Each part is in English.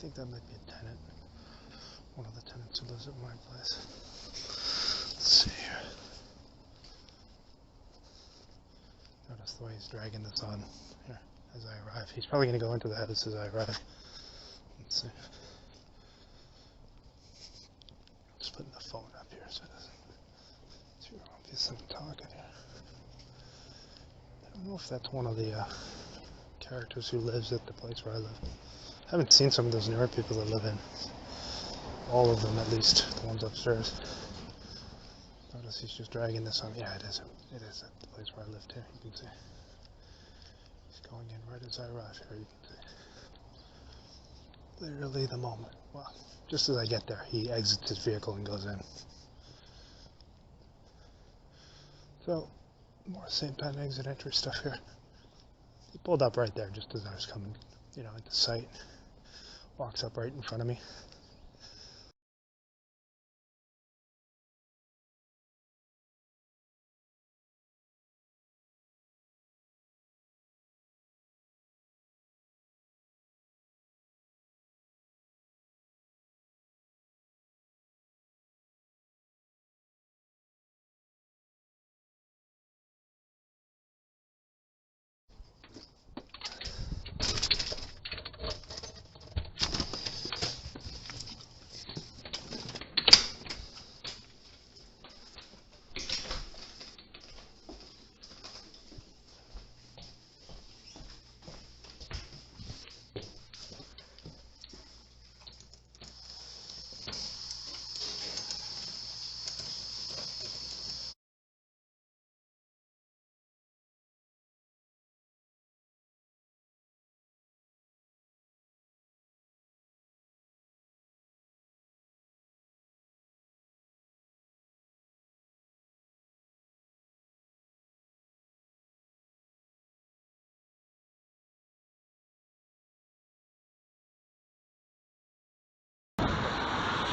think that might be a tenant. One of the tenants who lives at my place. Let's see here. Notice the way he's dragging this on here as I arrive. He's probably going to go into the house as I arrive. Let's see. Just putting the phone up here so it doesn't. It's too obvious I'm talking here. I don't know if that's one of the characters who lives at the place where I live. I haven't seen some of those newer people that live in. All of them, at least. The ones upstairs. Notice he's just dragging this on. Yeah, it is. It is at the place where I lived here. You can see. He's going in right as I arrive here. You can see. Literally the moment. Well, just as I get there, he exits his vehicle and goes in. So, more same pen exit entry stuff here. He pulled up right there just as I was coming, into sight. Walks up right in front of me.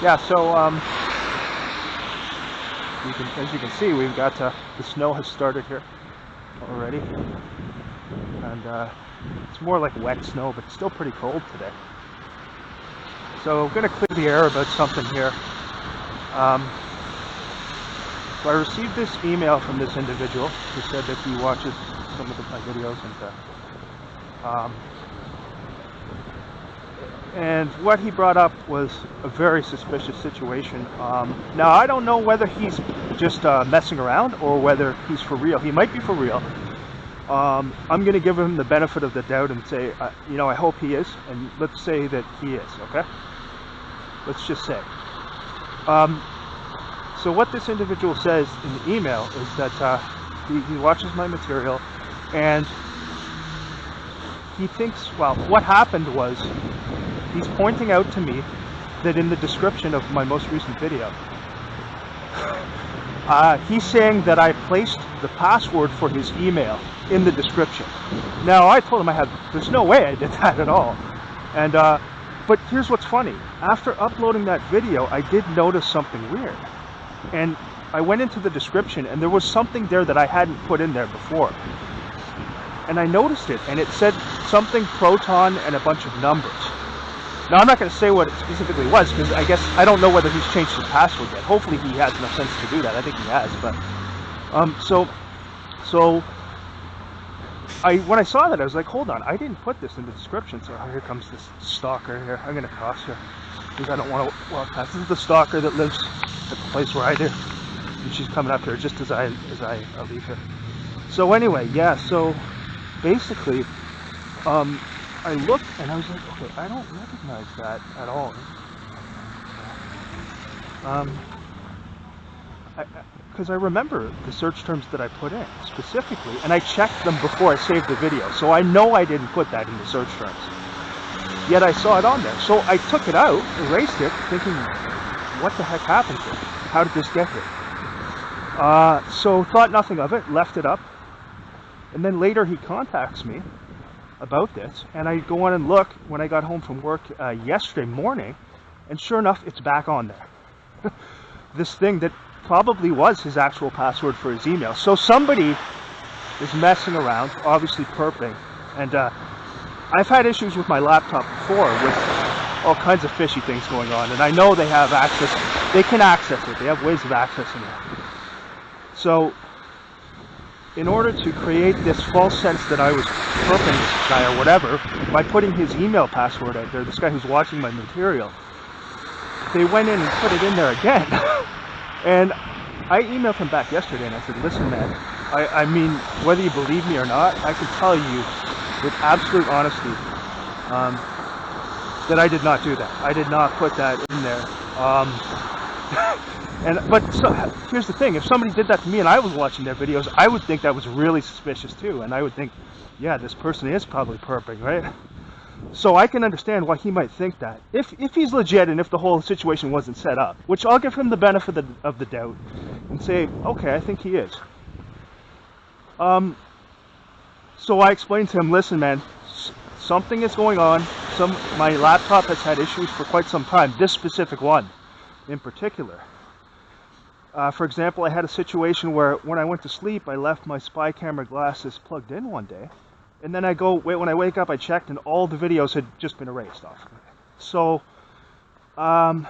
Yeah, so as you can see, we've got the snow has started here already, and it's more like wet snow, but still pretty cold today. So I'm going to clear the air about something here. So I received this email from this individual who said that he watches some of my videos, and what he brought up was a very suspicious situation. Now, I don't know whether he's just messing around or whether he's for real. He might be for real. I'm going to give him the benefit of the doubt and say, I hope he is, and let's say that he is, okay? Let's just say. So what this individual says in the email is that he watches my material, and he thinks, well, what happened was, he's pointing out to me that in the description of my most recent video, he's saying that I placed the password for his email in the description. Now, I told him there's no way I did that at all. And, but here's what's funny. After uploading that video, I did notice something weird. And I went into the description, and there was something there that I hadn't put in there before. And I noticed it, and it said something proton and a bunch of numbers. Now, I'm not going to say what it specifically was, because I guess I don't know whether he's changed his password yet. Hopefully he has enough sense to do that. I think he has, but when I saw that, I was like, hold on, I didn't put this in the description. So here comes this stalker here. I'm going to cross her because I don't want to walk past. This is the stalker that lives at the place where I do, and she's coming up here just as I leave here. So anyway, yeah. So basically, I looked and I was like, okay, I don't recognize that at all. Because I remember the search terms that I put in specifically, and I checked them before I saved the video, so I know I didn't put that in the search terms. Yet I saw it on there, so I took it out, erased it, thinking, what the heck happened here? How did this get here? So thought nothing of it, left it up, and then later he contacts me about this, and I go on and look when I got home from work yesterday morning, and sure enough, it's back on there. This thing that probably was his actual password for his email. So somebody is messing around, obviously perping, and I've had issues with my laptop before with all kinds of fishy things going on, and I know they have access. They can access it. They have ways of accessing it. So, in order to create this false sense that I was perping this guy or whatever, by putting his email password out there, this guy who's watching my material, they went in and put it in there again. And I emailed him back yesterday and I said, listen man, I mean, whether you believe me or not, I can tell you with absolute honesty that I did not do that. I did not put that in there. But here's the thing, if somebody did that to me and I was watching their videos, I would think that was really suspicious too, and I would think, yeah, this person is probably perping, right? So I can understand why he might think that. If he's legit and if the whole situation wasn't set up, which I'll give him the benefit of the doubt and say, okay, I think he is. So I explained to him, listen man, something is going on. My laptop has had issues for quite some time, this specific one in particular. For example, I had a situation where when I went to sleep, I left my spy camera glasses plugged in one day. And then when I wake up, I checked and all the videos had just been erased off. So, now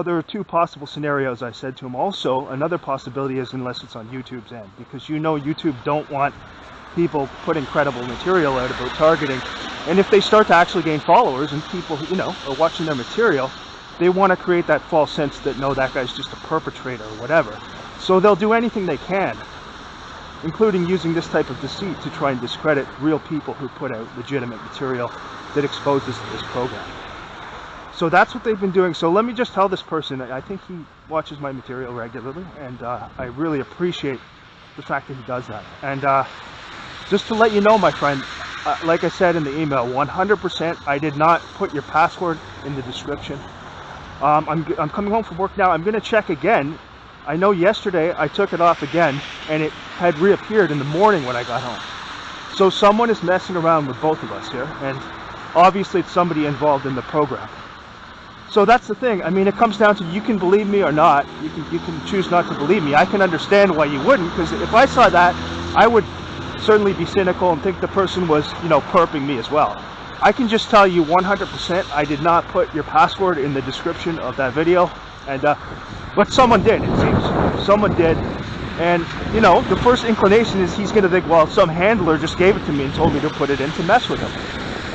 there are two possible scenarios I said to him. Also, another possibility is unless it's on YouTube's end, because you know YouTube don't want people putting credible material out about targeting. And if they start to actually gain followers and people, you know, are watching their material, they want to create that false sense that, no, that guy's just a perpetrator or whatever. So they'll do anything they can, including using this type of deceit to try and discredit real people who put out legitimate material that exposes this program. So that's what they've been doing. So let me just tell this person, I think he watches my material regularly, and I really appreciate the fact that he does that. And just to let you know, my friend, like I said in the email, 100% I did not put your password in the description. I'm coming home from work now. I'm going to check again. I know yesterday I took it off again and it had reappeared in the morning when I got home. So someone is messing around with both of us here, and obviously it's somebody involved in the program. So that's the thing. I mean, it comes down to, you can believe me or not. You can choose not to believe me. I can understand why you wouldn't, because if I saw that, I would certainly be cynical and think the person was, you know, perping me as well. I can just tell you 100% I did not put your password in the description of that video, and but someone did, it seems. Someone did, and you know, the first inclination is he's going to think, well, some handler just gave it to me and told me to put it in to mess with him.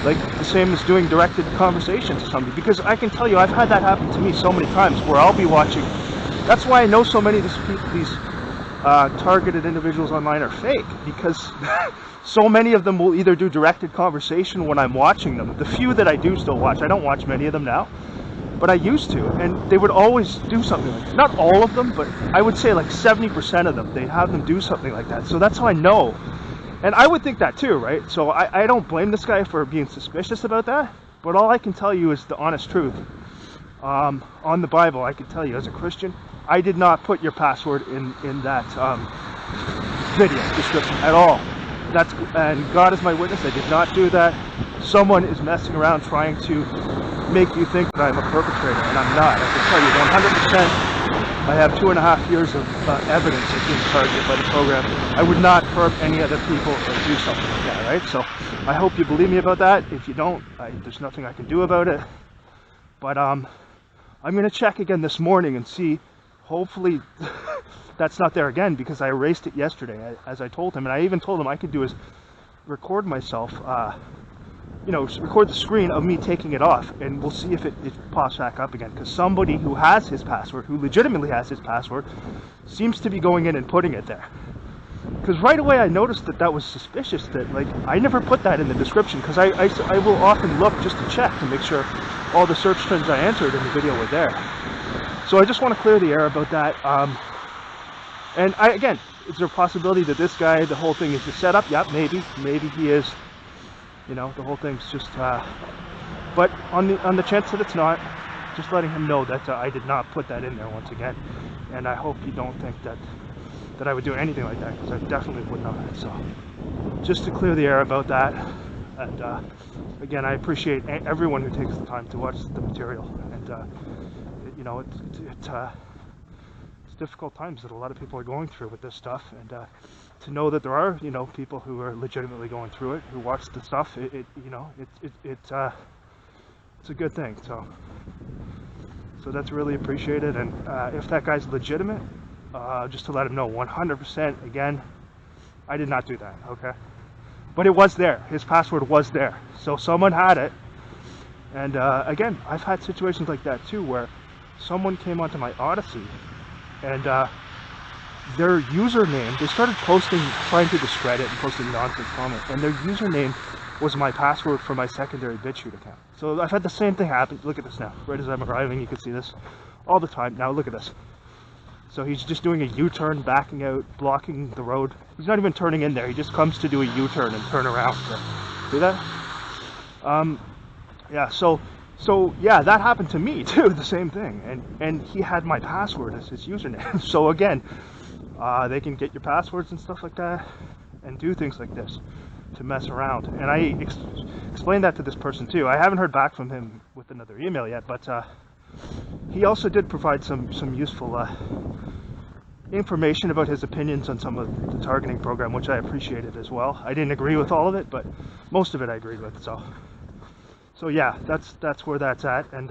Like the same as doing directed conversation to somebody, because I can tell you I've had that happen to me so many times where I'll be watching. That's why I know so many of these targeted individuals online are fake, because so many of them will either do directed conversation when I'm watching them. The few that I do still watch, I don't watch many of them now, but I used to, and they would always do something like that. Not all of them, but I would say like 70% of them, they'd have them do something like that. So that's how I know. And I would think that too, right? So I don't blame this guy for being suspicious about that, but all I can tell you is the honest truth. On the Bible, I can tell you as a Christian, I did not put your password in that video description at all. And God is my witness, I did not do that. Someone is messing around trying to make you think that I'm a perpetrator, and I'm not. I can tell you 100%. I have 2.5 years of evidence of being targeted by the program. I would not perp any other people or do something like that, right? So I hope you believe me about that. If you don't, there's nothing I can do about it. But I'm going to check again this morning and see. Hopefully that's not there again, because I erased it yesterday, as I told him. And I even told him I could do is record myself, you know, record the screen of me taking it off, and we'll see if it pops back up again, because somebody who has his password, who legitimately has his password, seems to be going in and putting it there. Because right away I noticed that was suspicious, that like I never put that in the description, because I will often look just to check to make sure all the search terms I entered in the video were there. So I just want to clear the air about that. And again, is there a possibility that this guy, the whole thing is just set up? Yeah, maybe he is. You know, the whole thing's just, but on the chance that it's not, just letting him know that I did not put that in there once again. And I hope you don't think that I would do anything like that, because I definitely would not. So, just to clear the air about that. And again, I appreciate everyone who takes the time to watch the material. And you know, it's difficult times that a lot of people are going through with this stuff, and to know that there are, you know, people who are legitimately going through it, who watch the stuff, you know, it's a good thing. So that's really appreciated. And if that guy's legitimate, just to let him know 100%, again, I did not do that, okay? But it was there. His password was there. So someone had it. And again, I've had situations like that too, where someone came onto my Odyssey and their username, they started posting, trying to discredit and posting nonsense comments, and their username was my password for my secondary BitChute account. So I've had the same thing happen. Look at this now. Right as I'm arriving, you can see this all the time. Now look at this. So he's just doing a U-turn, backing out, blocking the road. He's not even turning in there. He just comes to do a U-turn and turn around. See that? Yeah, so yeah, that happened to me too, the same thing. And he had my password as his username. So again, they can get your passwords and stuff like that and do things like this to mess around. And I explained that to this person too. I haven't heard back from him with another email yet, but he also did provide some useful information about his opinions on some of the targeting program, which I appreciated as well. I didn't agree with all of it, but most of it I agreed with. So yeah, that's where that's at, and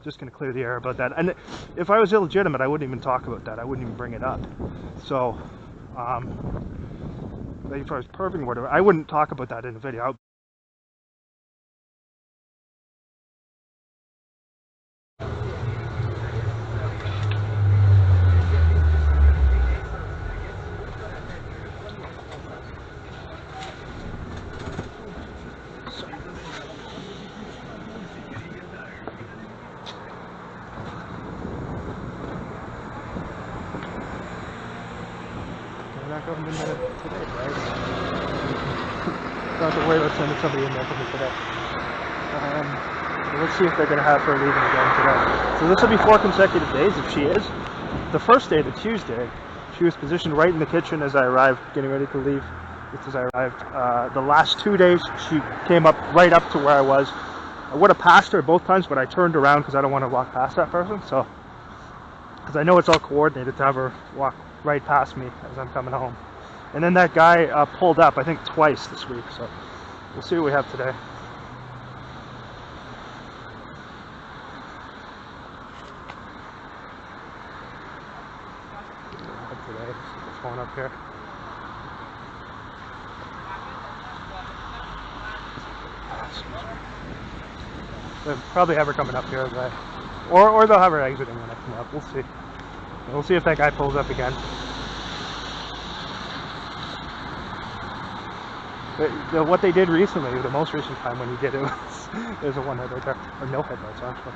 just going to clear the air about that. And if I was illegitimate, I wouldn't even talk about that. I wouldn't even bring it up. So if I was perving or whatever, I wouldn't talk about that in a video. We're not going in there today, right? Don't have to worry about sending somebody in there for me today. Let's see if they're going to have her leaving again today. So this will be 4 consecutive days if she is. The first day, the Tuesday, she was positioned right in the kitchen as I arrived, getting ready to leave. Just as I arrived. The last 2 days, she came up right up to where I was. I would have passed her both times, but I turned around because I don't want to walk past that person. So, because I know it's all coordinated to have her walk right past me as I'm coming home. And then that guy pulled up, I think twice this week. So we'll see what we have today. Today, just the phone up here. They'll probably have her coming up here, or they'll have her exiting when I come up. We'll see. We'll see if that guy pulls up again. What they did recently, the most recent time when he did it, was there's a one head right there, or no headlights actually.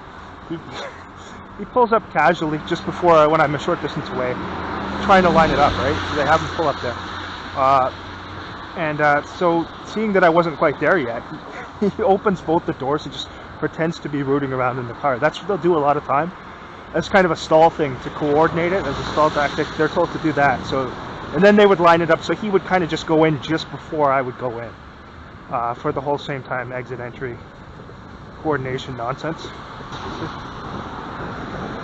He pulls up casually just before when I'm a short distance away, trying to line it up, right? So they have him pull up there. So seeing that I wasn't quite there yet, he opens both the doors and just pretends to be rooting around in the car. That's what they'll do a lot of time. That's kind of a stall thing, to coordinate it as a stall tactic. They're told to do that. So, and then they would line it up, so he would kind of just go in just before I would go in for the whole same time exit entry coordination nonsense.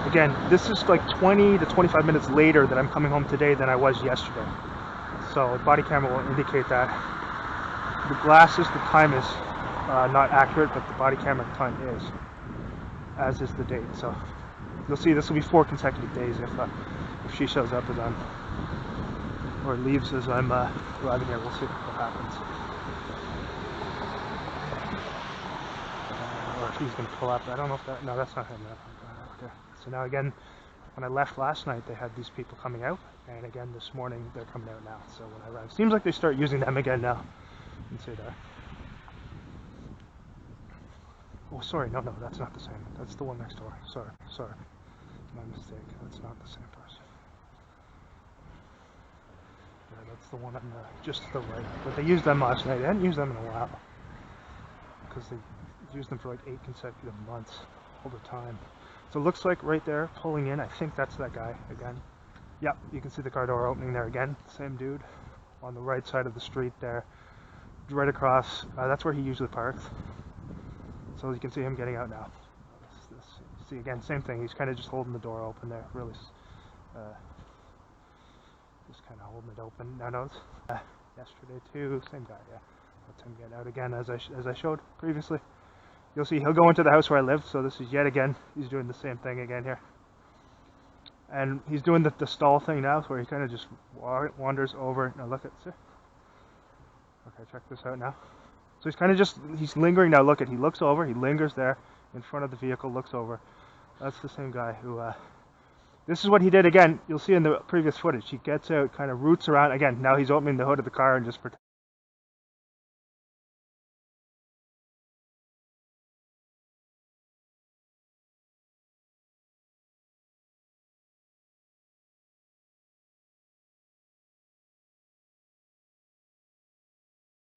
Again, this is like 20 to 25 minutes later that I'm coming home today than I was yesterday. So the body camera will indicate that. The glasses, the time is not accurate, but the body camera time is, as is the date. So you'll see this will be 4 consecutive days if she shows up as I'm, or leaves as I'm arriving here. We'll see what happens. Or if he's going to pull up. I don't know if that, no, that's not him. Okay. So now again, when I left last night, they had these people coming out, and again this morning they're coming out now. So when I arrived, seems like they start using them again now. You can see there. Oh, sorry, no, that's not the same. That's the one next door. Sorry, my mistake. That's not the same person. Yeah, that's the one on just to the right. But they used them last night. They hadn't used them in a while because they used them for like 8 consecutive months all the time. So it looks like right there, pulling in, I think that's that guy again. Yep, you can see the car door opening there again. Same dude on the right side of the street there, right across. That's where he usually parks. So you can see him getting out now. See again, same thing. He's kind of just holding the door open there. Really, just kind of holding it open. Now notice yesterday too, same guy. Yeah, that's him getting out again, as I showed previously. you'll see he'll go into the house where I live. So this is yet again, he's doing the same thing again here. And he's doing the stall thing now, where he kind of just wanders over. Now look at, see? Okay, check this out now. So he's kind of he's lingering now. Look at, he looks over, he lingers there in front of the vehicle, looks over. That's the same guy who, this is what he did again. You'll see in the previous footage. He gets out, kind of roots around. Again, now he's opening the hood of the car and just pretending.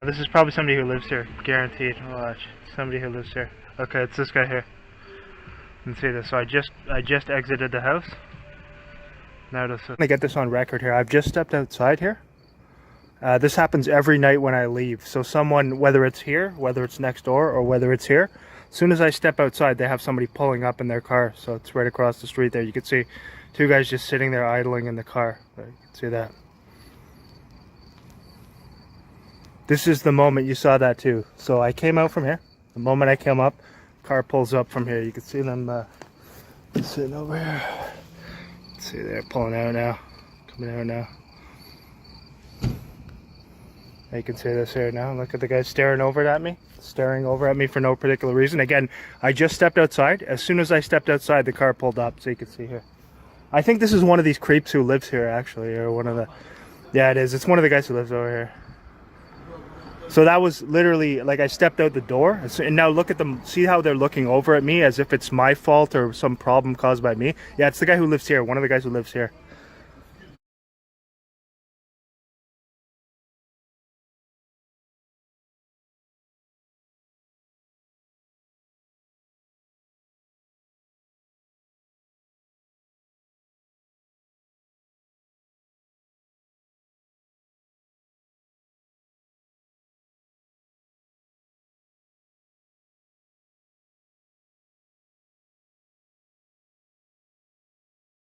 This is probably somebody who lives here, guaranteed. Watch, somebody who lives here. Okay, it's this guy here. You can see this. So I just exited the house. Notice this. I get this on record here. I've just stepped outside here. This happens every night when I leave. So someone, whether it's here, whether it's next door, or whether it's here, as soon as I step outside, they have somebody pulling up in their car. So it's right across the street there. You can see two guys just sitting there idling in the car. You can see that. This is the moment you saw that too. So I came out from here. The moment I came up, car pulls up from here. You can see them sitting over here. See, they're pulling out now, coming out now. You can see this here now. Look at the guy staring over at me for no particular reason. Again, I just stepped outside. As soon as I stepped outside, the car pulled up, so you can see here. I think this is one of these creeps who lives here, actually, or one of the, yeah, it is. It's one of the guys who lives over here. So that was literally, like, I stepped out the door, and now look at them, see how they're looking over at me as if it's my fault or some problem caused by me? Yeah, it's the guy who lives here, one of the guys who lives here.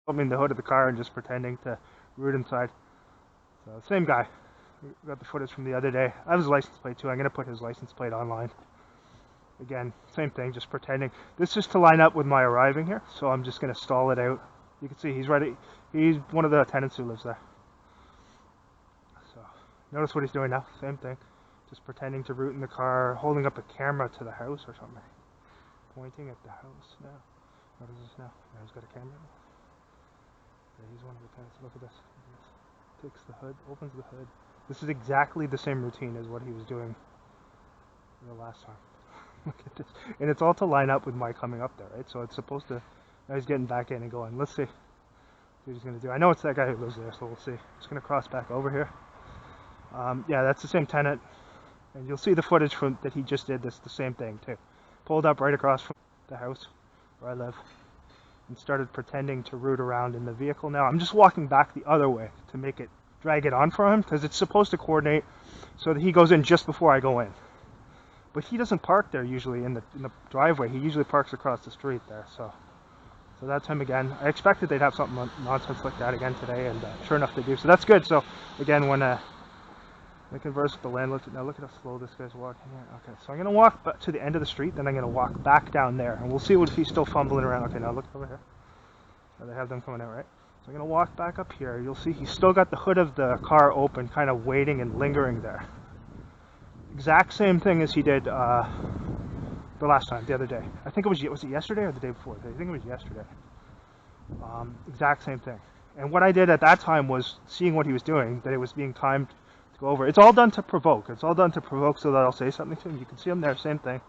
Opening the hood of the car and just pretending to root inside. So same guy. We got the footage from the other day. I have his license plate too. I'm going to put his license plate online. Again, same thing, just pretending. This is to line up with my arriving here, so I'm just going to stall it out. You can see he's ready. He's one of the tenants who lives there. So notice what he's doing now. Same thing. Just pretending to root in the car, holding up a camera to the house or something. Pointing at the house now. What is this now? Now he's got a camera. Yeah, he's one of the tenants. Look at this. Takes the hood, opens the hood. This is exactly the same routine as what he was doing the last time. Look at this. And it's all to line up with my coming up there, right? So it's supposed to, now he's getting back in and going. Let's see what he's going to do. I know it's that guy who lives there, so we'll see. Just going to cross back over here. Yeah, that's the same tenant. And you'll see the footage from that he just did this, the same thing too. Pulled up right across from the house where I live and started pretending to root around in the vehicle. Now I'm just walking back the other way to make it, drag it on for him, because it's supposed to coordinate so that he goes in just before I go in. But he doesn't park there usually in the driveway. He usually parks across the street there. So that's him again. I expected they'd have something nonsense like that again today, and sure enough they do. So that's good. So again, when I converse with the landlord, now look at how slow this guy's walking here. Okay, so I'm going to walk back to the end of the street, then I'm going to walk back down there, and we'll see if he's still fumbling around. Okay, now look over here. Now they have them coming out, right? So I'm going to walk back up here. You'll see he's still got the hood of the car open, kind of waiting and lingering there. Exact same thing as he did the last time, the other day. I think was it yesterday or the day before? I think it was yesterday. Exact same thing. And what I did at that time was, seeing what he was doing, that it was being timed to go over. It's all done to provoke. It's all done to provoke so that I'll say something to him. You can see him there, same thing.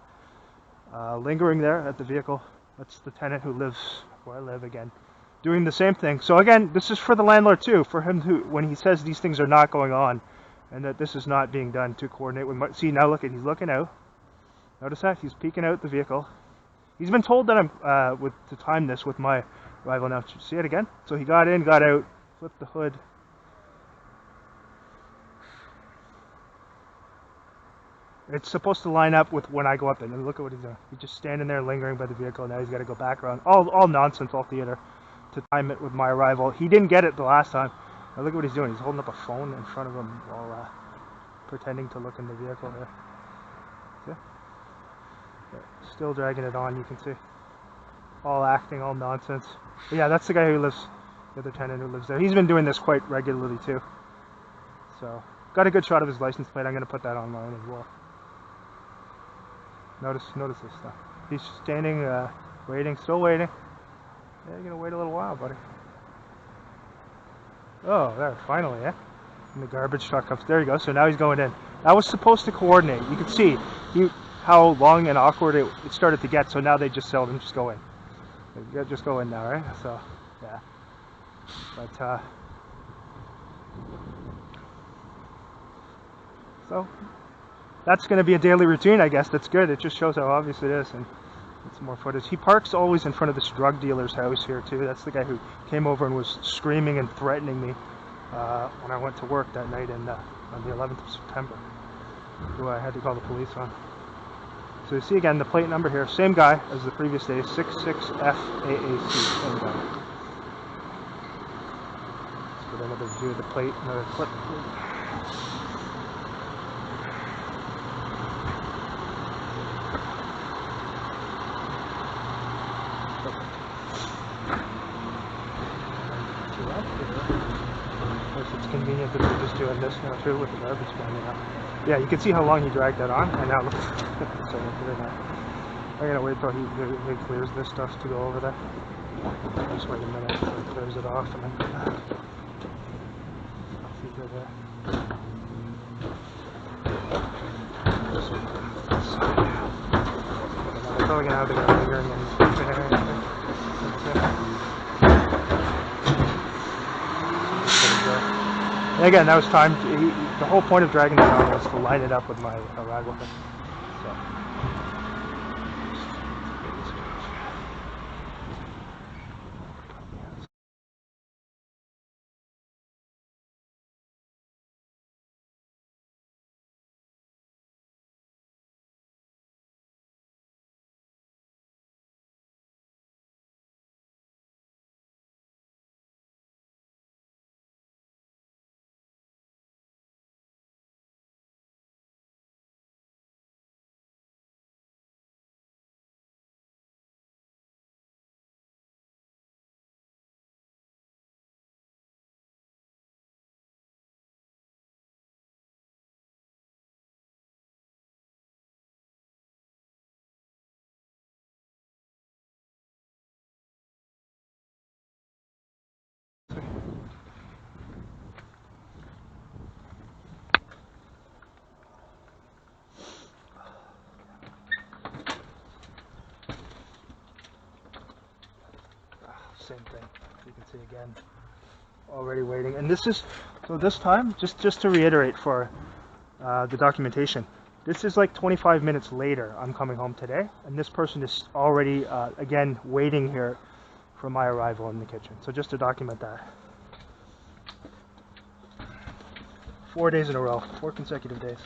Lingering there at the vehicle. That's the tenant who lives where I live again. Doing the same thing. So again, this is for the landlord too, for him to, when he says these things are not going on, and that this is not being done, to coordinate with my, see now look at, he's looking out. Notice that? He's peeking out the vehicle. He's been told that I'm, to time this with my arrival now. See it again? So he got in, got out, flipped the hood. It's supposed to line up with when I go up there. And look at what he's doing. He's just standing there lingering by the vehicle. Now he's got to go back around. All nonsense, all theater, to time it with my arrival. He didn't get it the last time. Now look at what he's doing. He's holding up a phone in front of him while pretending to look in the vehicle there. See? But still dragging it on, you can see. All acting, all nonsense. But yeah, that's the guy who lives, the other tenant who lives there. He's been doing this quite regularly too. So, got a good shot of his license plate. I'm going to put that online as well. Notice this stuff. He's standing, waiting, still waiting. Yeah, you're going to wait a little while, buddy. Oh, there, finally, eh? And the garbage truck comes. There you go. So now he's going in. That was supposed to coordinate. You can see how long and awkward it started to get. So now they just seldom just go in. They just go in now, right? So, yeah. But, so that's going to be a daily routine, I guess. That's good. It just shows how obvious it is. And it's more footage. He parks always in front of this drug dealer's house here, too. That's the guy who came over and was screaming and threatening me when I went to work that night on the 11th of September, who I had to call the police on. So you see again the plate number here, same guy as the previous day, 66FAAC, same guy. Let's get another view of the plate, another clip. It's convenient that they're just doing this now too with the garbage can, you know. Yeah, you can see how long he dragged that on, and now look. So I'm gonna wait till he clears this stuff to go over there. Just wait a minute until he clears it off, and then see if they're there. They're probably gonna have to go bigger and then. And again, that was time. The whole point of dragging it on was to line it up with my arrival thing. So. Same thing. You can see again, already waiting. And this is, so this time, just to reiterate for the documentation, this is like 25 minutes later. I'm coming home today, and this person is already, again, waiting here for my arrival in the kitchen. So just to document that. 4 days in a row, 4 consecutive days.